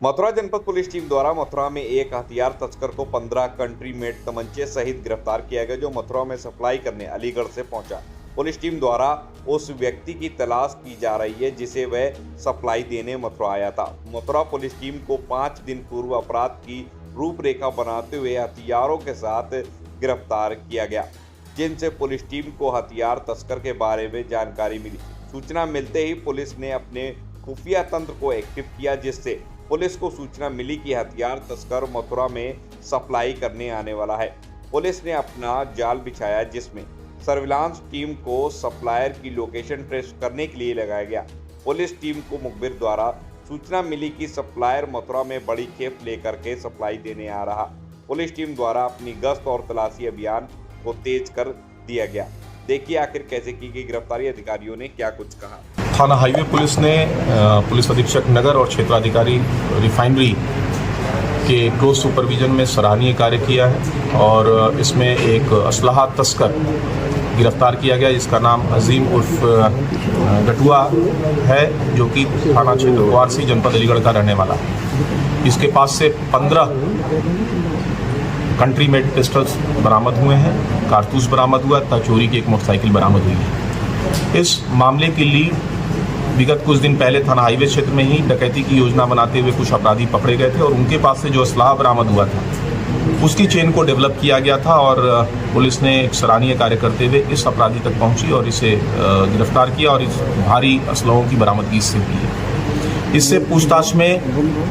मथुरा जनपद police team द्वारा मथुरा में एक हथियार तस्कर को 15 कंट्री मेड तमंचे सहित गिरफ्तार किया गया, जो मथुरा में सप्लाई करने अलीगढ़ से पहुंचा। पुलिस टीम द्वारा उस व्यक्ति की तलाश की जा रही है जिसे वह सप्लाई देने मथुरा आया था। मथुरा पुलिस टीम को 5 दिन पूर्व अपराध की रूपरेखा बनाते हुए हथियारों के साथ गिरफ्तार किया गया, जिनसे पुलिस टीम को हथियार तस्कर के बारे में जानकारी मिली। सूचना मिलते ही पुलिस ने अपने खुफिया तंत्र को एक्टिव किया, जिससे पुलिस को सूचना मिली कि हथियार तस्कर मथुरा में सप्लाई करने आने वाला है। पुलिस ने अपना जाल बिछाया, जिसमें सर्विलांस टीम को सप्लायर की लोकेशन ट्रेस करने के लिए लगाया गया। पुलिस टीम को मुखबिर द्वारा सूचना मिली कि सप्लायर मथुरा में बड़ी खेप लेकर के सप्लाई देने आ रहा। पुलिस टीम द्वारा अपनी गश्त और तलाशी अभियान को तेज कर दिया गया। देखिए आखिर कैसे की गई गिरफ्तारी, अधिकारियों ने क्या कुछ कहा। थाना हाईवे पुलिस ने पुलिस अधीक्षक नगर और क्षेत्राधिकारी रिफाइनरी के क्लोज सुपरविजन में सराहनीय कार्य किया है और इसमें एक असलहा तस्कर गिरफ्तार किया गया, जिसका नाम अजीम उर्फ गटुआ है, जो कि थाना क्षेत्र वारसी जनपद अलीगढ़ का रहने वाला है। इसके पास से 15 कंट्री मेड पिस्टल्स बरामद हुए हैं, कारतूस बरामद हुआ तथा चोरी की एक मोटरसाइकिल बरामद हुई है। इस मामले के लिए विगत कुछ दिन पहले थाना हाईवे क्षेत्र में ही डकैती की योजना बनाते हुए कुछ अपराधी पकड़े गए थे और उनके पास से जो असलाह बरामद हुआ था उसकी चेन को डेवलप किया गया था और पुलिस ने एक सराहनीय कार्य करते हुए इस अपराधी तक पहुंची और इसे गिरफ्तार किया और इस भारी असलहों की बरामदगी इससे की है। इससे पूछताछ में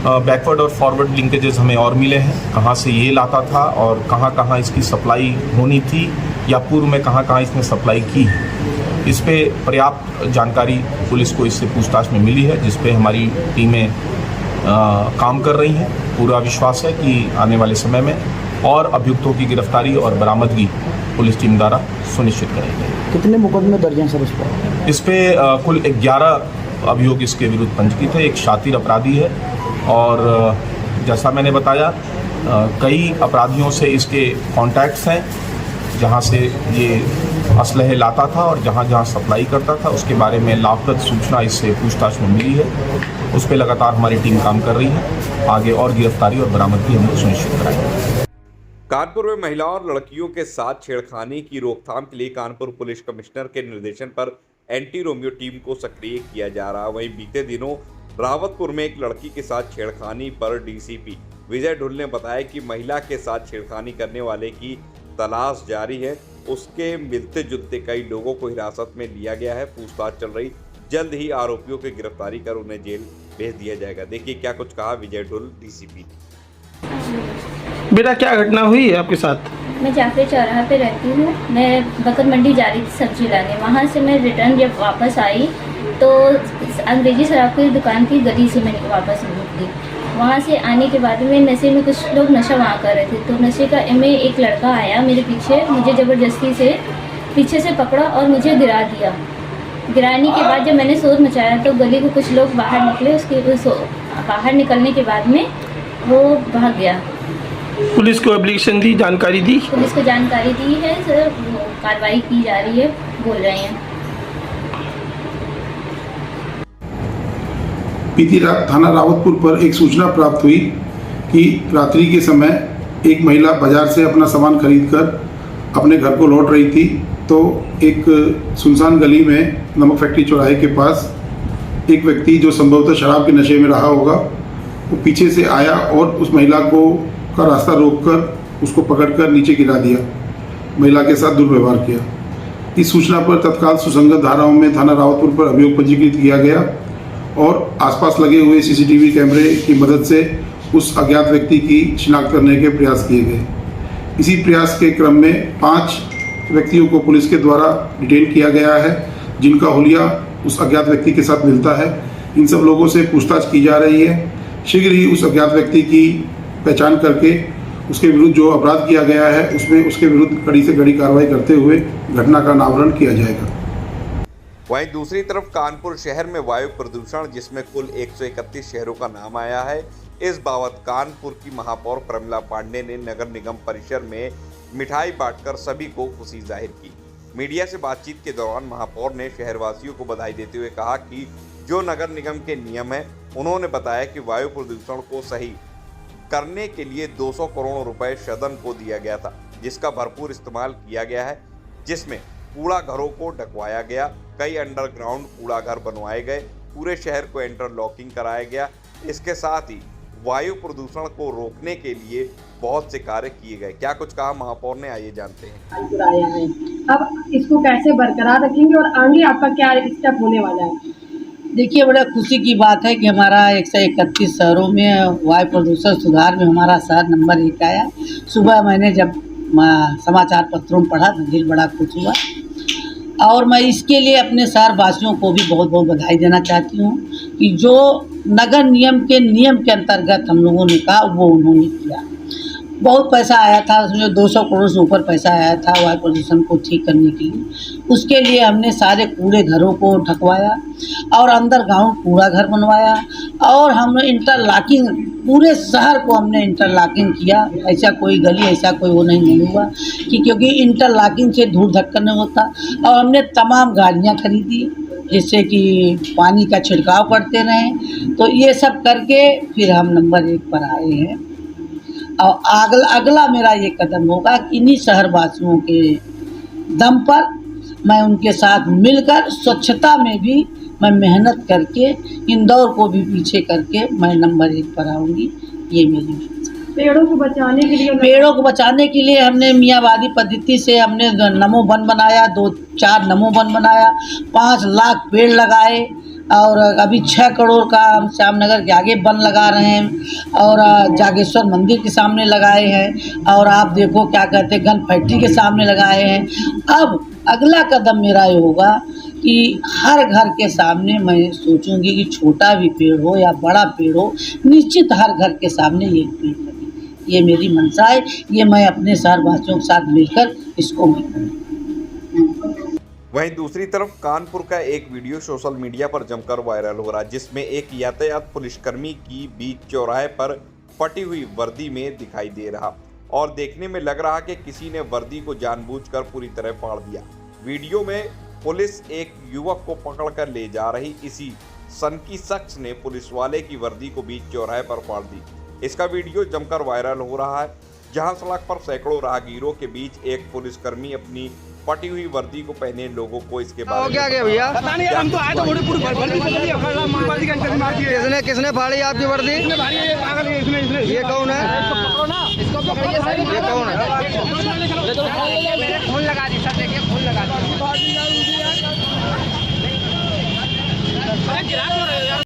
बैकवर्ड और फॉरवर्ड लिंकेजेस हमें और मिले हैं, कहाँ से ये लाता था और कहाँ कहाँ इसकी सप्लाई होनी थी या पूर्व में कहाँ कहाँ इसने सप्लाई की है। इस पे पर्याप्त जानकारी पुलिस को इससे पूछताछ में मिली है, जिस पे हमारी टीमें काम कर रही हैं। पूरा विश्वास है कि आने वाले समय में और अभियुक्तों की गिरफ्तारी और बरामदगी पुलिस टीम द्वारा सुनिश्चित करेगी। कितने मुकदमे दर्ज हैं सर इस पे? कुल 11 अभियोग इसके विरुद्ध पंजीकृत है। एक शातिर अपराधी है और जैसा मैंने बताया कई अपराधियों से इसके कॉन्टैक्ट्स हैं, जहां से ये असलहे लाता था और जहां जहां सप्लाई करता था उसके बारे में लाभप्रद सूचना इससे पूछताछ में मिली है। उस पर लगातार हमारी टीम काम कर रही है। आगे और गिरफ्तारी और बरामदगी हम लोग सुनिश्चित कराएंगे। कानपुर में महिलाओं और लड़कियों के साथ छेड़खानी की रोकथाम के लिए कानपुर पुलिस कमिश्नर के निर्देशन पर एंटी रोमियो टीम को सक्रिय किया जा रहा। वहीं बीते दिनों रावतपुर में एक लड़की के साथ छेड़खानी पर डीसीपी विजय ढुल ने बताया कि महिला के साथ छेड़खानी करने वाले की तलाश जारी है। उसके मिलते जुलते कई लोगों को हिरासत में लिया गया है। पूछताछ चल रही, जल्द ही आरोपियों की गिरफ्तारी कर उन्हें जेल भेज दिया जाएगा। देखिए क्या कुछ कहा विजय ढुल डीसीपी। बेटा क्या घटना हुई है आपके साथ? मैं जाफरी चौराहा पे रहती हूँ। मैं बकर मंडी जा रही थी सब्जी लाने। वहाँ से मैं रिटर्न जब वापस आई तो अंग्रेजी शराब की दुकान की गली से मैं वापस निकली। वहाँ से आने के बाद में नशे में कुछ लोग नशा वहाँ कर रहे थे, तो नशे का में एक लड़का आया मेरे पीछे, मुझे ज़बरदस्ती से पीछे से पकड़ा और मुझे गिरा दिया। गिराने के बाद जब मैंने शोर मचाया तो गली को कुछ लोग बाहर निकले। उसके बाहर निकलने के बाद में वो भाग गया। पुलिस को एप्लीकेशन दी, जानकारी दी? पुलिस को जानकारी दी है सर, कार्रवाई की जा रही है बोल रहे हैं। बीती रात थाना रावतपुर पर एक सूचना प्राप्त हुई कि रात्रि के समय एक महिला बाजार से अपना सामान खरीदकर अपने घर को लौट रही थी, तो एक सुनसान गली में नमक फैक्ट्री चौराहे के पास एक व्यक्ति जो संभवतः शराब के नशे में रहा होगा, वो पीछे से आया और उस महिला का रास्ता रोककर उसको पकड़कर नीचे गिरा दिया, महिला के साथ दुर्व्यवहार किया। इस सूचना पर तत्काल सुसंगत धाराओं में थाना रावतपुर पर अभियोग पंजीकृत किया गया और आसपास लगे हुए सीसीटीवी कैमरे की मदद से उस अज्ञात व्यक्ति की शिनाख्त करने के प्रयास किए गए। इसी प्रयास के क्रम में 5 व्यक्तियों को पुलिस के द्वारा डिटेन किया गया है, जिनका हुलिया उस अज्ञात व्यक्ति के साथ मिलता है। इन सब लोगों से पूछताछ की जा रही है। शीघ्र ही उस अज्ञात व्यक्ति की पहचान करके उसके विरुद्ध जो अपराध किया गया है उसमें उसके विरुद्ध कड़ी से कड़ी कार्रवाई करते हुए घटना का अनावरण किया जाएगा। वहीं दूसरी तरफ कानपुर शहर में वायु प्रदूषण, जिसमें कुल 131 शहरों का नाम आया है। इस बाबत कानपुर की महापौर प्रमिला पांडे ने नगर निगम परिसर में मिठाई बांटकर सभी को खुशी जाहिर की। मीडिया से बातचीत के दौरान महापौर ने शहरवासियों को बधाई देते हुए कहा कि जो नगर निगम के नियम है। उन्होंने बताया कि वायु प्रदूषण को सही करने के लिए 200 करोड़ रुपए सदन को दिया गया था, जिसका भरपूर इस्तेमाल किया गया है, जिसमें कूड़ा घरों को ढकवाया गया, कई अंडरग्राउंड कूड़ा घर बनवाए गए, पूरे शहर को इंटरलॉकिंग कराया गया। इसके साथ ही वायु प्रदूषण को रोकने के लिए बहुत से कार्य किए गए। क्या कुछ कहा महापौर ने, आइए जानते हैं। आया है, अब इसको कैसे बरकरार रखेंगे और आगे आपका क्या स्टेप होने वाला है? देखिए, बड़ा खुशी की बात है कि हमारा 131 शहरों में वायु प्रदूषण सुधार में हमारा शहर नंबर 1 आया। सुबह मैंने जब समाचार पत्रों में पढ़ा तो दिल बड़ा खुश हुआ और मैं इसके लिए अपने शहर वासियों को भी बहुत बहुत बधाई देना चाहती हूँ कि जो नगर नियम के अंतर्गत हम लोगों ने कहा वो उन्होंने किया। बहुत पैसा आया था, उसमें 200 करोड़ से ऊपर पैसा आया था वायु प्रदूषण को ठीक करने के लिए। उसके लिए हमने सारे कूड़े घरों को ढकवाया और अंडरग्राउंड कूड़ा घर बनवाया और हमने इंटरलॉकिंग, पूरे शहर को हमने इंटरलॉकिंग किया। ऐसा कोई गली, ऐसा कोई वो नहीं हुआ कि क्योंकि इंटरलॉकिंग से धूल धक्कन नहीं होता। और हमने तमाम गाड़ियाँ खरीदी जिससे कि पानी का छिड़काव करते रहें। तो ये सब करके फिर हम नंबर 1 पर आए हैं और अगला मेरा ये कदम होगा कि इन्हीं शहरवासियों के दम पर मैं उनके साथ मिलकर स्वच्छता में भी मैं मेहनत करके इंदौर को भी पीछे करके मैं नंबर 1 पर आऊँगी। ये मेरी पेड़ों को बचाने के लिए हमने मियाँवादी पद्धति से हमने नमो वन बनाया, 2-4 नमो वन बनाया, 5 लाख पेड़ लगाए और अभी 6 करोड़ का हम श्यामनगर के आगे वन लगा रहे हैं और जागेश्वर मंदिर के सामने लगाए हैं और आप देखो क्या कहते हैं गन फैक्ट्री के सामने लगाए हैं। अब अगला कदम मेरा ये होगा कि हर घर के सामने मैं सोचूंगी कि छोटा भी पेड़ हो या बड़ा पेड़ हो, निश्चित हर घर के सामने एक पेड़ लगे। ये मेरी मंशा है, ये मैं अपने शहरवासियों के साथ मिलकर इसको मैं करूँ। वहीं दूसरी तरफ कानपुर का एक वीडियो सोशल मीडिया पर जमकर वायरल हो रहा है, जिसमें एक यातायात पुलिसकर्मी की बीच चौराहे पर फटी हुई वर्दी में दिखाई दे रहा और देखने में लग रहा कि किसी ने वर्दी को जानबूझकर पूरी तरह फाड़ दिया। वीडियो में पुलिस एक युवक को पकड़कर ले जा रही इसी सनकी शख्स ने पुलिस वाले की वर्दी को बीच चौराहे पर फाड़ दी। इसका वीडियो जमकर वायरल हो रहा है, जहां सड़क पर सैकड़ों राहगीरों के बीच एक पुलिसकर्मी अपनी फटी हुई वर्दी को पहने लोगों को इसके बारे में भैया किसने फाड़ी आपकी वर्दी? ये कौन है? ये कौन है? फोन लगा दी सर, देखिए फोन लगा दी।